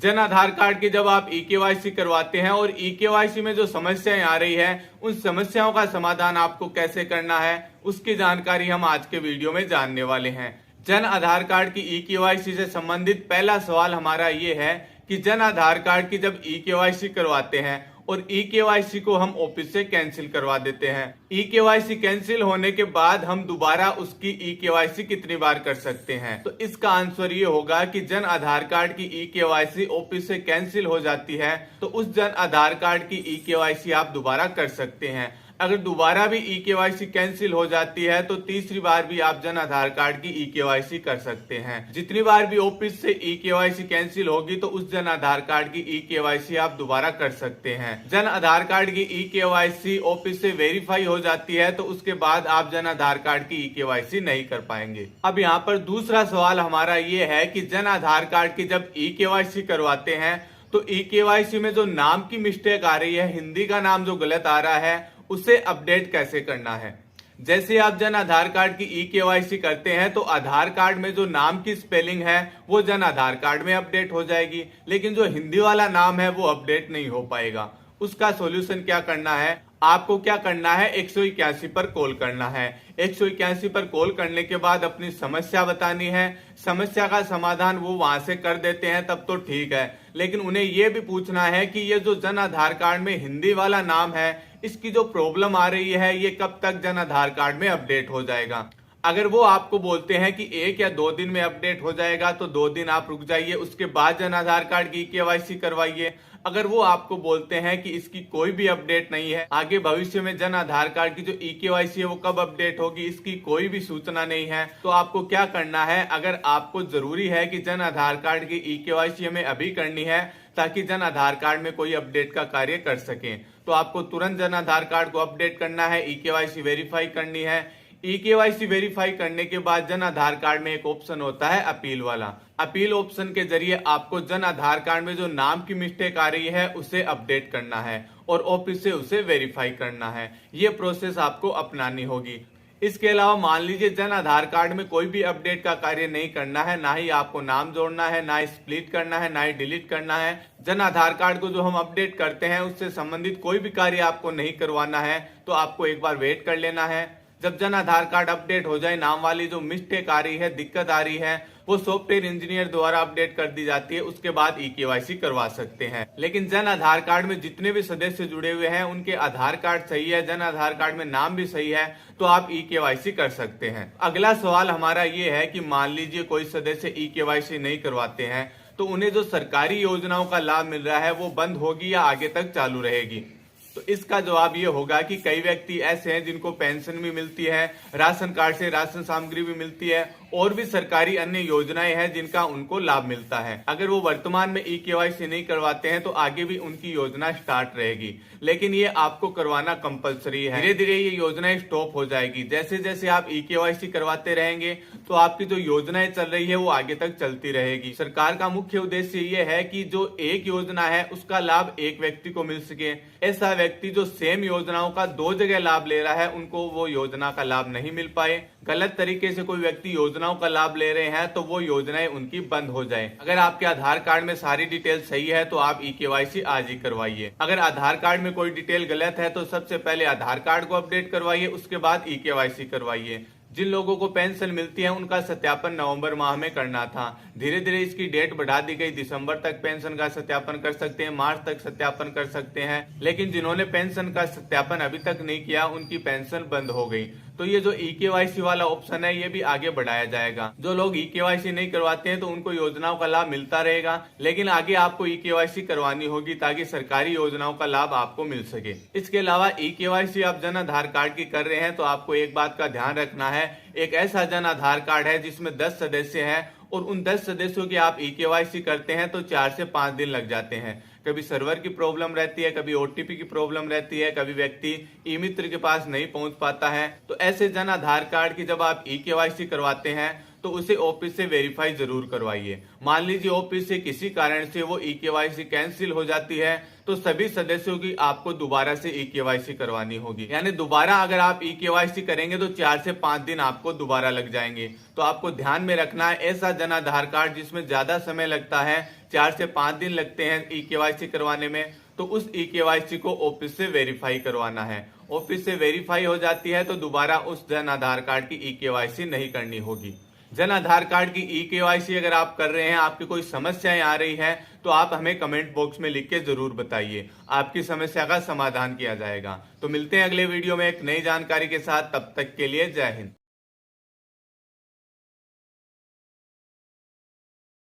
Jan Aadhaar card की जब आप ई-केवाईसी करवाते हैं और ई-केवाईसी में जो समस्याएं आ रही है उन समस्याओं का समाधान आपको कैसे करना है उसकी जानकारी हम आज के वीडियो में जानने वाले हैं। जन आधार कार्ड की ई-केवाईसी से संबंधित पहला सवाल हमारा ये है कि जन आधार कार्ड की जब ई-केवाईसी करवाते हैं और ई-केवाईसी को हम ऑफिस से कैंसिल करवा देते हैं, ई-केवाईसी कैंसिल होने के बाद हम दोबारा उसकी ई-केवाईसी कितनी बार कर सकते हैं? तो इसका आंसर ये होगा कि जन आधार कार्ड की ई-केवाईसी ऑफिस से कैंसिल हो जाती है तो उस जन आधार कार्ड की ई-केवाईसी आप दोबारा कर सकते हैं। अगर दोबारा भी ई-केवाईसी कैंसिल हो जाती है तो तीसरी बार भी आप जन आधार कार्ड की ई-केवाईसी कर सकते हैं। जितनी बार भी ऑफिस से ई-केवाईसी कैंसिल होगी तो उस जन आधार कार्ड की ई-केवाईसी आप दोबारा कर सकते हैं। जन आधार कार्ड की ई-केवाईसी ऑफिस से वेरीफाई हो जाती है तो उसके बाद आप जन आधार कार्ड की ई-केवाईसी नहीं कर पाएंगे। अब यहाँ पर दूसरा सवाल हमारा ये है कि जन आधार कार्ड की जब ई-केवाईसी करवाते हैं तो ई-केवाईसी में जो नाम की मिस्टेक आ रही है, हिंदी का नाम जो गलत आ रहा है, उसे अपडेट कैसे करना है। जैसे आप जन आधार कार्ड की ई-केवाईसी करते हैं तो आधार कार्ड में जो नाम की स्पेलिंग है वो जन आधार कार्ड में अपडेट हो जाएगी, लेकिन जो हिंदी वाला नाम है वो अपडेट नहीं हो पाएगा। उसका सॉल्यूशन क्या करना है? आपको क्या करना है, 181 पर कॉल करना है। 181 पर कॉल करने के बाद अपनी समस्या बतानी है, समस्या का समाधान वो वहां से कर देते हैं तब तो ठीक है, लेकिन उन्हें ये भी पूछना है कि ये जो जन आधार कार्ड में हिंदी वाला नाम है इसकी जो प्रॉब्लम आ रही है ये कब तक जन आधार कार्ड में अपडेट हो जाएगा। अगर वो आपको बोलते हैं कि 1 या 2 दिन में अपडेट हो जाएगा तो 2 दिन आप रुक जाइए, उसके बाद जन आधार कार्ड की केवाईसी करवाइए। अगर वो आपको बोलते हैं कि इसकी कोई भी अपडेट नहीं है, आगे भविष्य में जन आधार कार्ड की जो ई-केवाईसी है वो कब अपडेट होगी इसकी कोई भी सूचना नहीं है, तो आपको क्या करना है? अगर आपको जरूरी है कि जन आधार कार्ड की ई-केवाईसी हमें अभी करनी है ताकि जन आधार कार्ड में कोई अपडेट का कार्य कर सके, तो आपको तुरंत जन आधार कार्ड को अपडेट करना है, ई-केवाईसी वेरीफाई करनी है। ई-केवाईसी वेरीफाई करने के बाद जन आधार कार्ड में एक ऑप्शन होता है अपील वाला। अपील ऑप्शन के जरिए आपको जन आधार कार्ड में जो नाम की मिस्टेक आ रही है उसे अपडेट करना है और ऑफिस से उसे वेरीफाई करना है। ये प्रोसेस आपको अपनानी होगी। इसके अलावा मान लीजिए जन आधार कार्ड में कोई भी अपडेट का कार्य नहीं करना है, ना ही आपको नाम जोड़ना है, ना ही स्प्लिट करना है, ना ही डिलीट करना है। जन आधार कार्ड को जो हम अपडेट करते हैं उससे संबंधित कोई भी कार्य आपको नहीं करवाना है, तो आपको एक बार वेट कर लेना है। जब जन आधार कार्ड अपडेट हो जाए, नाम वाली जो मिस्टेक आ रही है, दिक्कत आ रही है, वो सॉफ्टवेयर इंजीनियर द्वारा अपडेट कर दी जाती है, उसके बाद ई-केवाईसी करवा सकते हैं। लेकिन जन आधार कार्ड में जितने भी सदस्य जुड़े हुए हैं उनके आधार कार्ड सही है, जन आधार कार्ड में नाम भी सही है, तो आप ई-केवाईसी कर सकते हैं। अगला सवाल हमारा ये है कि मान लीजिए कोई सदस्य ई-केवाईसी नहीं करवाते हैं तो उन्हें जो सरकारी योजनाओं का लाभ मिल रहा है वो बंद होगी या आगे तक चालू रहेगी? तो इसका जवाब ये होगा कि कई व्यक्ति ऐसे हैं जिनको पेंशन भी मिलती है, राशन कार्ड से राशन सामग्री भी मिलती है और भी सरकारी अन्य योजनाएं हैं जिनका उनको लाभ मिलता है। अगर वो वर्तमान में ई-केवाईसी नहीं करवाते हैं तो आगे भी उनकी योजना स्टार्ट रहेगी, लेकिन ये आपको करवाना कंपलसरी है। धीरे धीरे ये योजनाएं स्टॉप हो जाएगी। जैसे जैसे आप ई-केवाईसी करवाते रहेंगे तो आपकी जो योजनाएं चल रही है वो आगे तक चलती रहेगी। सरकार का मुख्य उद्देश्य ये है कि जो एक योजना है उसका लाभ एक व्यक्ति को मिल सके। ऐसा व्यक्ति जो सेम योजनाओं का 2 जगह लाभ ले रहा है उनको वो योजना का लाभ नहीं मिल पाए। गलत तरीके से कोई व्यक्ति योजनाओं का लाभ ले रहे हैं तो वो योजनाएं उनकी बंद हो जाए। अगर आपके आधार कार्ड में सारी डिटेल सही है तो आप ई-केवाईसी आज ही करवाइए। अगर आधार कार्ड में कोई डिटेल गलत है तो सबसे पहले आधार कार्ड को अपडेट करवाइए, उसके बाद ई-केवाईसी करवाइए। जिन लोगों को पेंशन मिलती है उनका सत्यापन नवंबर माह में करना था, धीरे धीरे इसकी डेट बढ़ा दी गई। दिसंबर तक पेंशन का सत्यापन कर सकते हैं, मार्च तक सत्यापन कर सकते हैं, लेकिन जिन्होंने पेंशन का सत्यापन अभी तक नहीं किया उनकी पेंशन बंद हो गई। तो ये जो ई-केवाईसी वाला ऑप्शन है ये भी आगे बढ़ाया जाएगा। जो लोग ई-केवाईसी नहीं करवाते हैं तो उनको योजनाओं का लाभ मिलता रहेगा, लेकिन आगे आपको ई-केवाईसी करवानी होगी ताकि सरकारी योजनाओं का लाभ आपको मिल सके। इसके अलावा ई-केवाईसी आप जन आधार कार्ड की कर रहे हैं तो आपको एक बात का ध्यान रखना है, एक ऐसा जन आधार कार्ड है जिसमें 10 सदस्य हैं और उन 10 सदस्यों की आप ई-केवाईसी करते हैं तो 4 से 5 दिन लग जाते हैं। कभी सर्वर की प्रॉब्लम रहती है, कभी ओटीपी की प्रॉब्लम रहती है, कभी व्यक्ति ई मित्र के पास नहीं पहुंच पाता है। तो ऐसे जन आधार कार्ड की जब आप ई-केवाईसी करवाते हैं तो उसे ऑफिस से वेरीफाई जरूर करवाइए। मान लीजिए ऑफिस से किसी कारण से वो ई-केवाईसी कैंसिल हो जाती है तो सभी सदस्यों की आपको दोबारा से ई-केवाईसी करवानी होगी। यानी दोबारा अगर आप ई-केवाईसी करेंगे तो 4 से 5 दिन आपको दोबारा लग जाएंगे। तो आपको ध्यान में रखना है ऐसा जन आधार कार्ड जिसमें ज्यादा समय लगता है 4 से 5 दिन लगते हैं ई-केवाईसी करवाने में, तो उस ई-केवाईसी को ऑफिस से वेरीफाई करवाना है। ऑफिस से वेरीफाई हो जाती है तो दोबारा उस जन आधार कार्ड की ई-केवाईसी नहीं करनी होगी। जन आधार कार्ड की ई-केवाईसी अगर आप कर रहे हैं, आपकी कोई समस्याएं आ रही हैं, तो आप हमें कमेंट बॉक्स में लिख के जरूर बताइए, आपकी समस्या का समाधान किया जाएगा। तो मिलते हैं अगले वीडियो में एक नई जानकारी के साथ, तब तक के लिए जय हिंद।